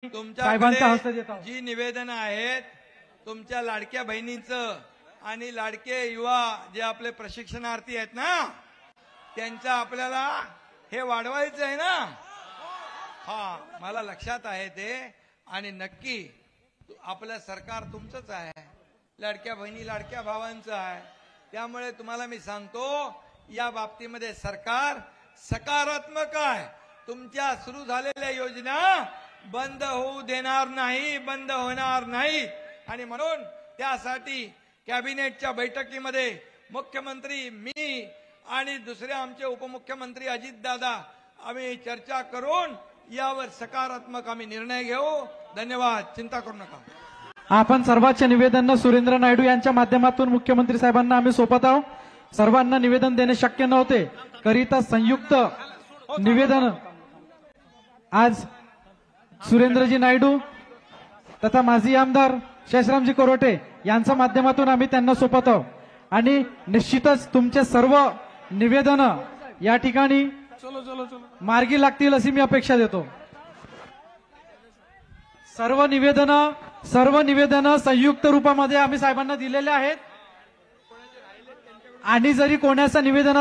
साहेबांचा हस्ते देतो। जी निवेदन आहेत तुमच्या लाडक्या बहिणींचं आणि लाडके युवा जे आपले प्रशिक्षणार्थी आहेत ना त्यांचं आपल्याला हे वाढवायचं आहे ना। हा मला लक्षात आहे ते आणि नक्की आपलं सरकार तुमचंच आहे, लाडक्या बहिणी लाडक्या भावांचं आहे। त्यामुळे तुम्हाला मी सांगतो या बाबतीमध्ये सरकार सकारात्मक आहे। तुमच्या सुरू झालेल्या योजना बंद होऊ देणार नाही, बंद होणार नाही। आणि म्हणून त्यासाठी कॅबिनेटच्या बैठकीमध्ये मुख्यमंत्री मी आणि दुसरे आमचे उपमुख्यमंत्री अजितदादा आम्ही चर्चा करून यावर सकारात्मक आम्ही निर्णय घेऊ। धन्यवाद, चिंता करू नका। आपण सर्वांचे निवेदन सुरेंद्र नायडू यांच्या माध्यमातून मुख्यमंत्री साहेबांना आम्ही सोपत आहोत। सर्वांना निवेदन देणे शक्य नव्हते करिता संयुक्त निवेदन आज सुरेंद्रजी नायडू तथा माजी आमदार शेषरामजी कोरोटे यांच्या माध्यमातून आम्ही त्यांना सोपत आहोत आणि निश्चितच तुमचे सर्व निवेदन या ठिकाणी मार्गी लागतील अशी मी अपेक्षा देतो। सर्व निवेदन संयुक्त रूपामध्ये आम्ही साहेबांना दिलेले आहेत आणि जरी कोणाचं निवेदन